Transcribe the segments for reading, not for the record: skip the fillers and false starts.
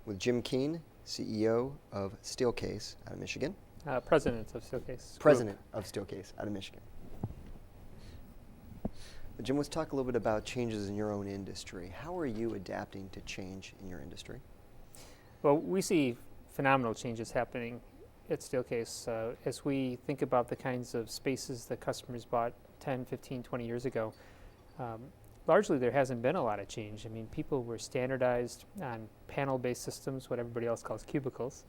with Jim Keane, CEO of Steelcase out of Michigan. President of Steelcase. President of Steelcase out of Michigan. Jim, let's talk a little bit about changes in your own industry. How are you adapting to change in your industry? Well, we see phenomenal changes happening at Steelcase. As we think about the kinds of spaces that customers bought 10, 15, 20 years ago, largely there hasn't been a lot of change. I mean, people were standardized on panel-based systems, what everybody else calls cubicles,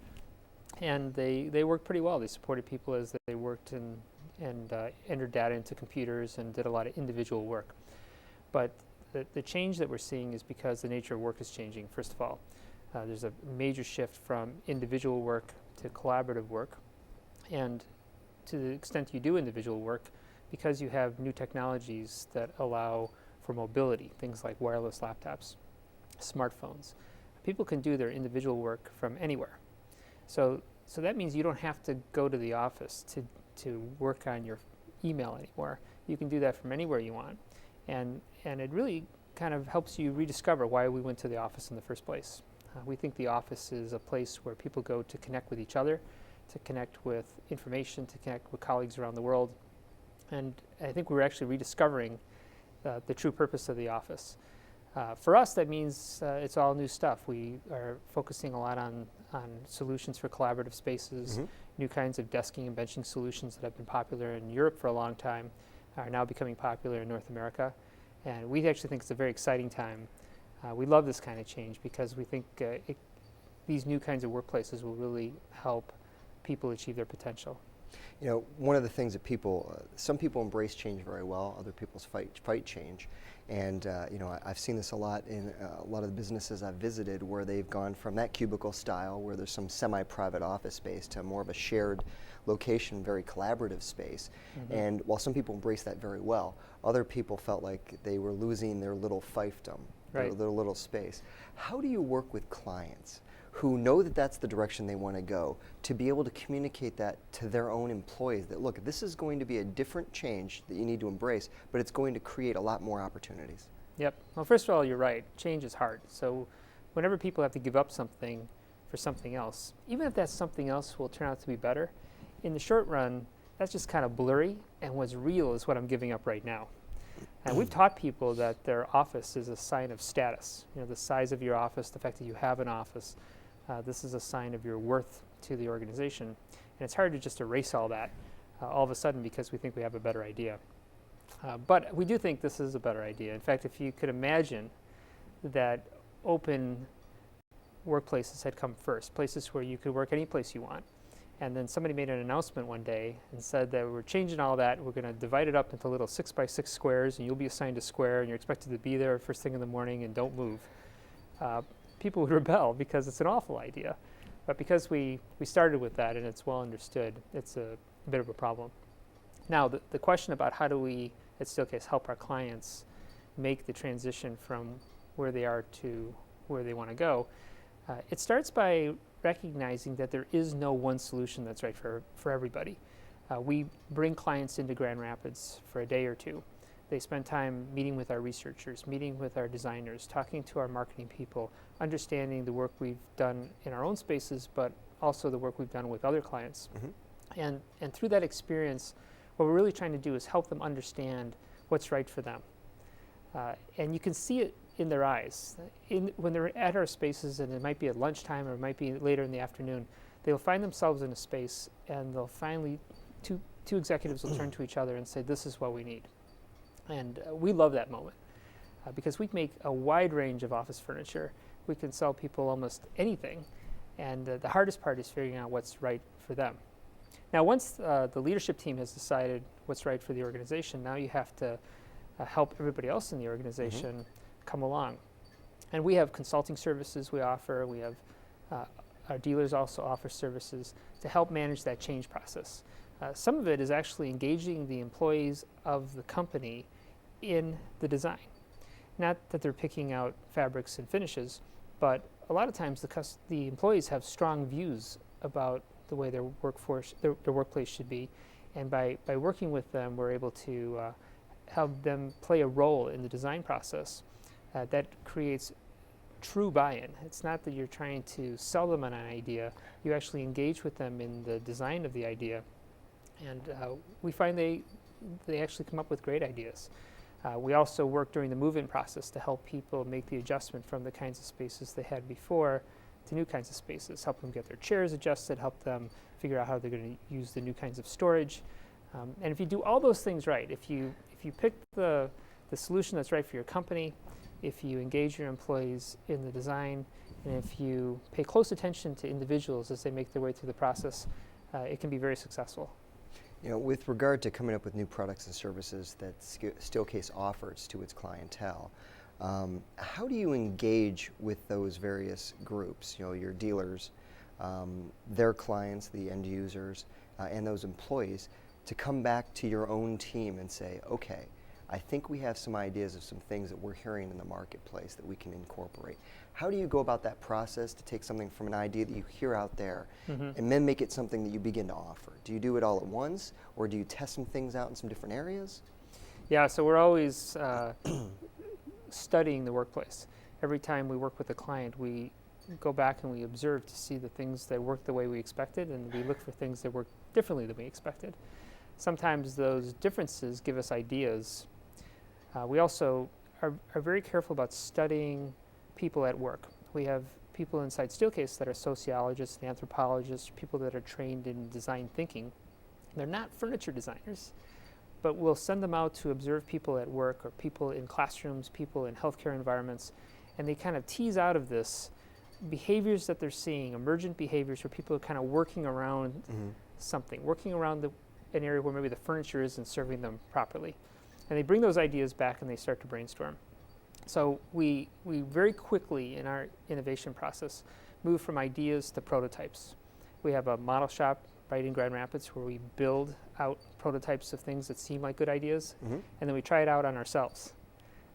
and they worked pretty well. They supported people as they worked and entered data into computers and did a lot of individual work. But the change that we're seeing is because the nature of work is changing, first of all. There's a major shift from individual work to collaborative work. And to the extent you do individual work, because you have new technologies that allow for mobility, things like wireless laptops, smartphones, people can do their individual work from anywhere. So that means you don't have to go to the office to work on your email anymore. You can do that from anywhere you want. And it really kind of helps you rediscover why we went to the office in the first place. We think the office is a place where people go to connect with each other, to connect with information, to connect with colleagues around the world. And I think we're actually rediscovering the true purpose of the office. For us, that means it's all new stuff. We are focusing a lot on solutions for collaborative spaces, new kinds of desking and benching solutions that have been popular in Europe for a long time are now becoming popular in North America. And we actually think it's a very exciting time. We love this kind of change because we think these new kinds of workplaces will really help people achieve their potential. You know, one of the things that some people embrace change very well, other people fight change. And you know, I've seen this a lot in a lot of the businesses I've visited where they've gone from that cubicle style where there's some semi-private office space to more of a shared location, very collaborative space. And while some people embrace that very well, other people felt like they were losing their little fiefdom, their little space. How do you work with clients who know that that's the direction they want to go, to be able to communicate that to their own employees, that look, this is going to be a different change that you need to embrace, but it's going to create a lot more opportunities? Yep. Well, first of all, you're right. Change is hard. So whenever people have to give up something for something else, even if that something else will turn out to be better, in the short run, that's just kind of blurry, and what's real is what I'm giving up right now. And we've taught people that their office is a sign of status. You know, the size of your office, the fact that you have an office, this is a sign of your worth to the organization. And it's hard to just erase all that all of a sudden because we think we have a better idea. But we do think this is a better idea. In fact, if you could imagine that open workplaces had come first, places where you could work any place you want, and then somebody made an announcement one day and said that we're changing all that, we're going to divide it up into little 6x6 squares, and you'll be assigned a square, and you're expected to be there first thing in the morning and don't move. People would rebel because it's an awful idea. But because we started with that and it's well understood, it's a bit of a problem. Now, the question about how do we at Steelcase help our clients make the transition from where they are to where they want to go, it starts by recognizing that there is no one solution that's right for everybody. We bring clients into Grand Rapids for a day or two. They spend time meeting with our researchers, meeting with our designers, talking to our marketing people, understanding the work we've done in our own spaces, but also the work we've done with other clients. And through that experience, what we're really trying to do is help them understand what's right for them. And you can see it in their eyes. When they're at our spaces, and it might be at lunchtime or it might be later in the afternoon, they'll find themselves in a space and they'll finally, two executives will turn to each other and say, this is what we need. And we love that moment because we make a wide range of office furniture. We can sell people almost anything. And the hardest part is figuring out what's right for them. Now, once the leadership team has decided what's right for the organization, now you have to help everybody else in the organization come along. And we have consulting services we offer. We have our dealers also offer services to help manage that change process. Some of it is actually engaging the employees of the company in the design. Not that they're picking out fabrics and finishes, but a lot of times the employees have strong views about the way their workplace should be, and by working with them, we're able to help them play a role in the design process. That creates true buy-in. It's not that you're trying to sell them on an idea. You actually engage with them in the design of the idea. And we find they actually come up with great ideas. We also work during the move-in process to help people make the adjustment from the kinds of spaces they had before to new kinds of spaces, help them get their chairs adjusted, help them figure out how they're going to use the new kinds of storage. And if you do all those things right, if you pick the solution that's right for your company, if you engage your employees in the design, and if you pay close attention to individuals as they make their way through the process, it can be very successful. You know, with regard to coming up with new products and services that Steelcase offers to its clientele, how do you engage with those various groups? You know, your dealers, their clients, the end users, and those employees, to come back to your own team and say, okay, I think we have some ideas of some things that we're hearing in the marketplace that we can incorporate. How do you go about that process to take something from an idea that you hear out there and then make it something that you begin to offer? Do you do it all at once, or do you test some things out in some different areas? Yeah, so we're always studying the workplace. Every time we work with a client, we go back and we observe to see the things that work the way we expected, and we look for things that work differently than we expected. Sometimes those differences give us ideas. We also are very careful about studying people at work. We have people inside Steelcase that are sociologists and anthropologists, people that are trained in design thinking. They're not furniture designers, but we'll send them out to observe people at work or people in classrooms, people in healthcare environments, and they kind of tease out of this behaviors that they're seeing, emergent behaviors where people are kind of working around something, working around an area where maybe the furniture isn't serving them properly. And they bring those ideas back and they start to brainstorm. So we very quickly in our innovation process move from ideas to prototypes. We have a model shop right in Grand Rapids where we build out prototypes of things that seem like good ideas, and then we try it out on ourselves.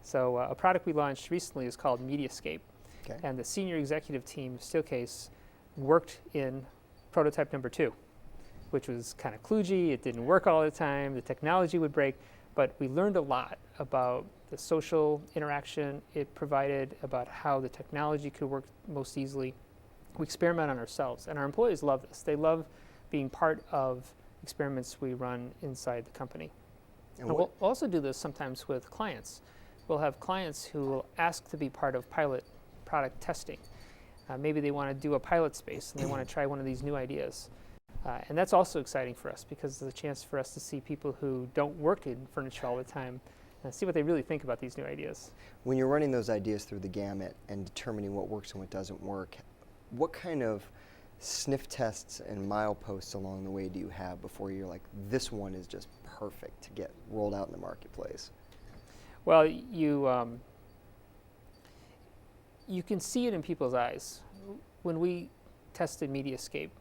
So a product we launched recently is called Mediascape. Okay. And the senior executive team of Steelcase worked in prototype number 2, which was kind of kludgy. It didn't work all the time. The technology would break. But we learned a lot about the social interaction it provided, about how the technology could work most easily. We experiment on ourselves, and our employees love this. They love being part of experiments we run inside the company. And we'll also do this sometimes with clients. We'll have clients who will ask to be part of pilot product testing. Maybe they want to do a pilot space and they want to try one of these new ideas. And that's also exciting for us because it's a chance for us to see people who don't work in furniture all the time and see what they really think about these new ideas. When you're running those ideas through the gamut and determining what works and what doesn't work, what kind of sniff tests and mileposts along the way do you have before you're like, this one is just perfect to get rolled out in the marketplace? Well, you can see it in people's eyes. When we tested Mediascape,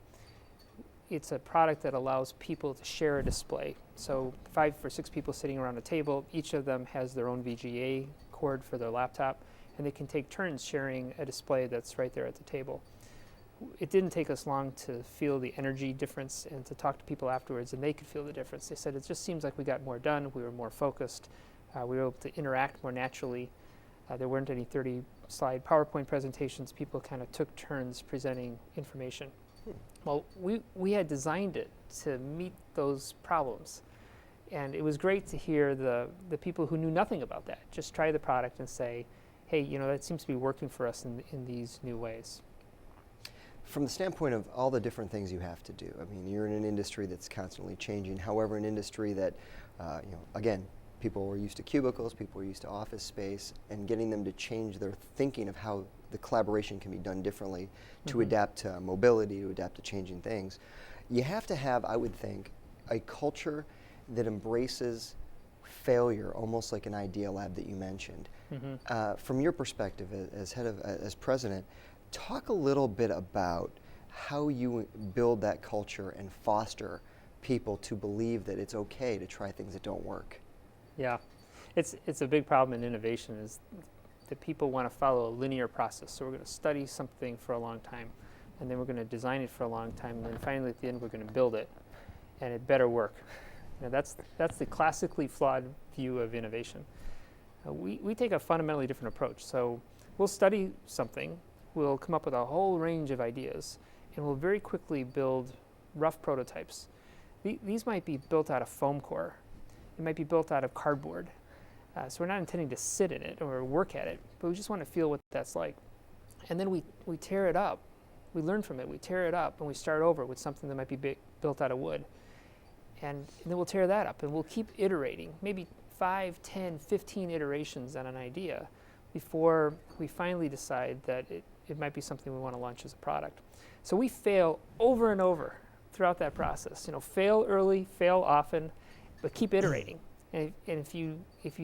it's a product that allows people to share a display. So 5 or 6 people sitting around a table, each of them has their own VGA cord for their laptop, and they can take turns sharing a display that's right there at the table. It didn't take us long to feel the energy difference and to talk to people afterwards, and they could feel the difference. They said it just seems like we got more done, we were more focused, we were able to interact more naturally. There weren't any 30-slide PowerPoint presentations. People kind of took turns presenting information. Well, we had designed it to meet those problems, and it was great to hear the people who knew nothing about that just try the product and say, hey, you know, that seems to be working for us in these new ways. From the standpoint of all the different things you have to do, I mean, you're in an industry that's constantly changing. However, an industry that, again, people were used to cubicles, people were used to office space, and getting them to change their thinking of how the collaboration can be done differently to adapt to mobility, to adapt to changing things. You have to have, I would think, a culture that embraces failure, almost like an idea lab that you mentioned. From your perspective as president, talk a little bit about how you build that culture and foster people to believe that it's okay to try things that don't work. Yeah, it's a big problem in innovation is that people want to follow a linear process. So we're going to study something for a long time, and then we're going to design it for a long time, and then finally at the end we're going to build it, and it better work. You know, that's the classically flawed view of innovation. We take a fundamentally different approach. So we'll study something, we'll come up with a whole range of ideas, and we'll very quickly build rough prototypes. These might be built out of foam core. It might be built out of cardboard. So we're not intending to sit in it or work at it, but we just want to feel what that's like. And then we tear it up. We learn from it. We tear it up, and we start over with something that might be built out of wood. And then we'll tear that up, and we'll keep iterating, maybe 5, 10, 15 iterations on an idea before we finally decide that it might be something we want to launch as a product. So we fail over and over throughout that process. Fail early, fail often, but keep iterating. And if you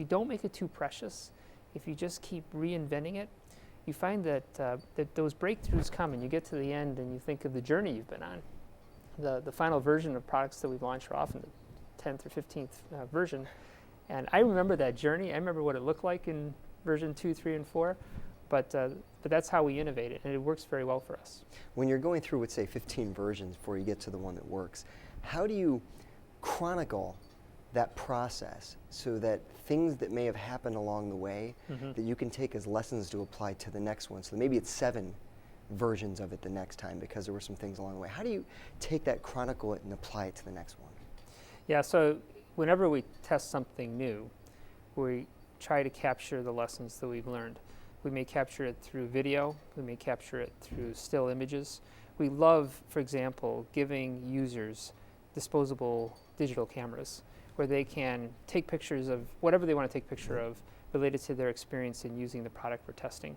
don't make it too precious, if you just keep reinventing it, you find that those breakthroughs come, and you get to the end and you think of the journey you've been on. The final version of products that we've launched are often the 10th or 15th version. And I remember that journey. I remember what it looked like in version 2, 3, and 4. But that's how we innovate it, and it works very well for us. When you're going through, let's say, 15 versions before you get to the one that works, how do you chronicle that process so that things that may have happened along the way that you can take as lessons to apply to the next one? So maybe it's 7 versions of it the next time because there were some things along the way. How do you take that, chronicle it, and apply it to the next one? Yeah, so whenever we test something new, we try to capture the lessons that we've learned. We may capture it through video. We may capture it through still images. We love, for example, giving users disposable digital cameras where they can take pictures of whatever they want to take a picture of related to their experience in using the product we're testing.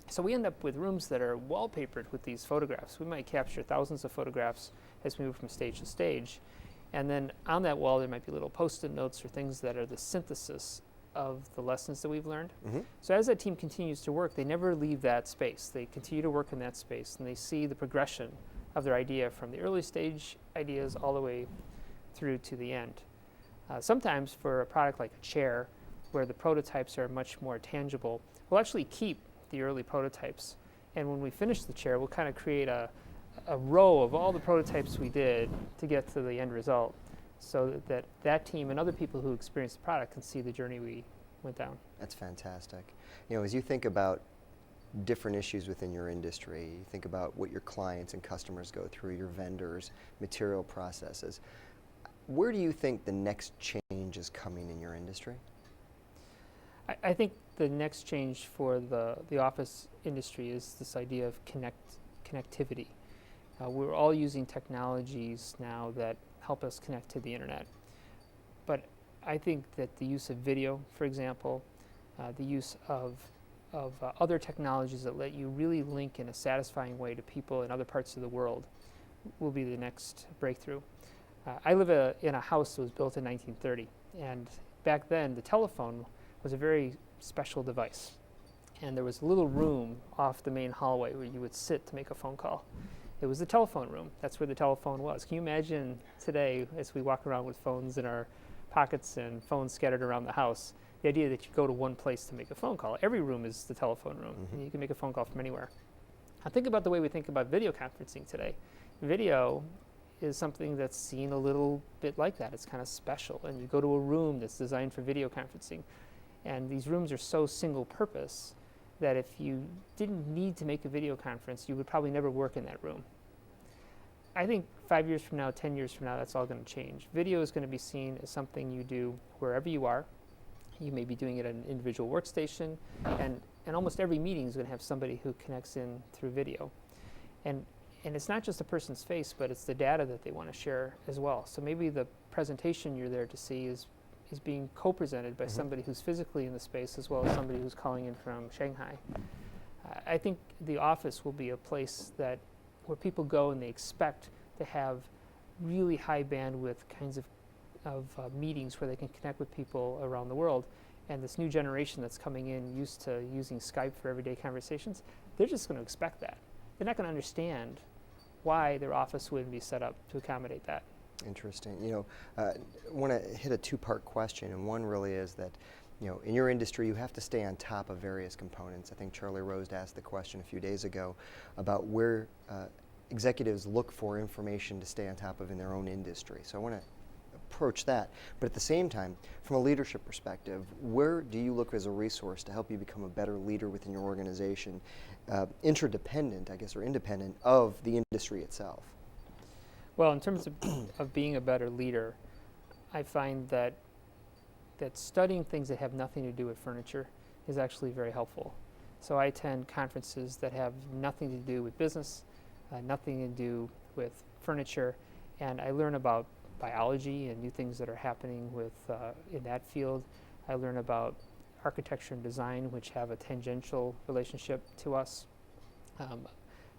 So we end up with rooms that are wallpapered with these photographs. We might capture thousands of photographs as we move from stage to stage. And then on that wall, there might be little post-it notes or things that are the synthesis of the lessons that we've learned. So as that team continues to work, they never leave that space. They continue to work in that space, and they see the progression of their idea from the early stage ideas all the way through to the end. Sometimes for a product like a chair, where the prototypes are much more tangible, we'll actually keep the early prototypes. And when we finish the chair, we'll kind of create a row of all the prototypes we did to get to the end result, so that team and other people who experience the product can see the journey we went down. That's fantastic. As you think about different issues within your industry, you think about what your clients and customers go through, your vendors, material processes, where do you think the next change is coming in your industry? I think the next change for the office industry is this idea of connectivity. We're all using technologies now that help us connect to the internet. But I think that the use of video, for example, the use of other technologies that let you really link in a satisfying way to people in other parts of the world will be the next breakthrough. I live in a house that was built in 1930, and back then the telephone was a very special device. And there was a little room off the main hallway where you would sit to make a phone call. It was the telephone room. That's where the telephone was. Can you imagine today, as we walk around with phones in our pockets and phones scattered around the house, the idea that you go to one place to make a phone call? Every room is the telephone room, and you can make a phone call from anywhere. Now think about the way we think about video conferencing today. Video is something that's seen a little bit like that. It's kind of special, and you go to a room that's designed for video conferencing, and these rooms are so single purpose that if you didn't need to make a video conference, you would probably never work in that room. I think 5 years from now, 10 years from now, that's all going to change. Video is going to be seen as something you do wherever you are. You may be doing it at an individual workstation, and almost every meeting is going to have somebody who connects in through video. And it's not just a person's face, but it's the data that they want to share as well. So maybe the presentation you're there to see is being co-presented by somebody who's physically in the space as well as somebody who's calling in from Shanghai. I think the office will be a place where people go and they expect to have really high bandwidth kinds of meetings where they can connect with people around the world. And this new generation that's coming in used to using Skype for everyday conversations, they're just going to expect that. They're not going to understand why their office wouldn't be set up to accommodate that. Interesting. I want to hit a 2-part question, and one really is that, in your industry, you have to stay on top of various components. I think Charlie Rose asked the question a few days ago about where executives look for information to stay on top of in their own industry. So I want to approach that. But at the same time, from a leadership perspective, where do you look as a resource to help you become a better leader within your organization, interdependent, I guess, or independent of the industry itself? Well, in terms of being a better leader, I find that studying things that have nothing to do with furniture is actually very helpful. So I attend conferences that have nothing to do with business, nothing to do with furniture, and I learn about biology and new things that are happening with in that field. I learn about architecture and design, which have a tangential relationship to us,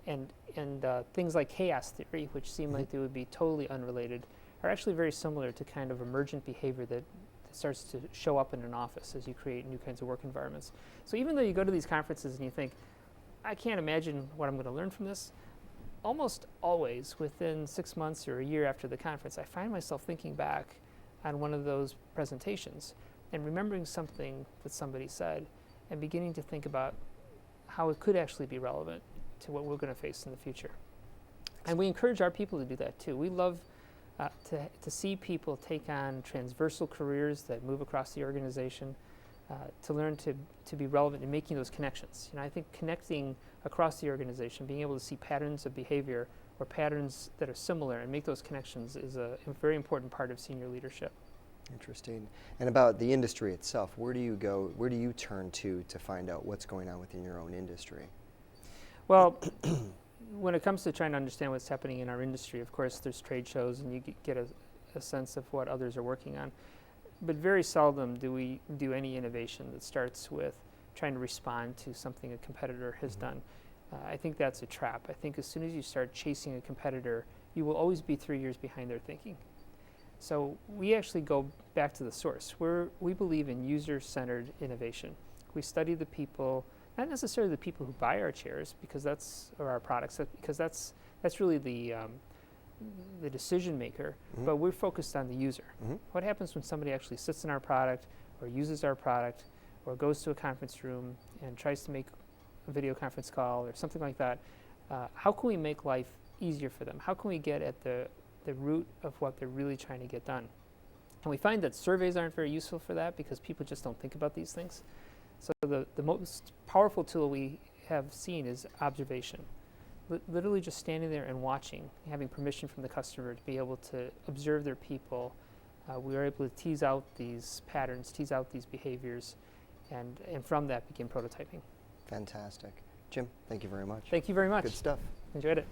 and things like chaos theory, which seem like they would be totally unrelated, are actually very similar to kind of emergent behavior that starts to show up in an office as you create new kinds of work environments. So even though you go to these conferences and you think, I can't imagine what I'm going to learn from this, almost always within 6 months or a year after the conference, I find myself thinking back on one of those presentations and remembering something that somebody said and beginning to think about how it could actually be relevant to what we're going to face in the future. And we encourage our people to do that too. We love to see people take on transversal careers that move across the organization, to learn to be relevant in making those connections. I think connecting across the organization, being able to see patterns of behavior or patterns that are similar and make those connections is a very important part of senior leadership. Interesting. And about the industry itself, where do you go, where do you turn to find out what's going on within your own industry? Well, when it comes to trying to understand what's happening in our industry, of course, there's trade shows and you get a sense of what others are working on. But very seldom do we do any innovation that starts with trying to respond to something a competitor has done. I think that's a trap. I think as soon as you start chasing a competitor, you will always be 3 years behind their thinking. So we actually go back to the source. We believe in user-centered innovation. We study the people, not necessarily the people who buy our chairs, or our products, because that's really the decision maker, but we're focused on the user. What happens when somebody actually sits in our product or uses our product or goes to a conference room and tries to make a video conference call or something like that? How can we make life easier for them? How can we get at the root of what they're really trying to get done? And we find that surveys aren't very useful for that because people just don't think about these things. So the most powerful tool we have seen is observation. Literally just standing there and watching, having permission from the customer to be able to observe their people. We are able to tease out these patterns, tease out these behaviors, and from that begin prototyping. Fantastic. Jim, thank you very much. Thank you very much. Good stuff. Enjoyed it.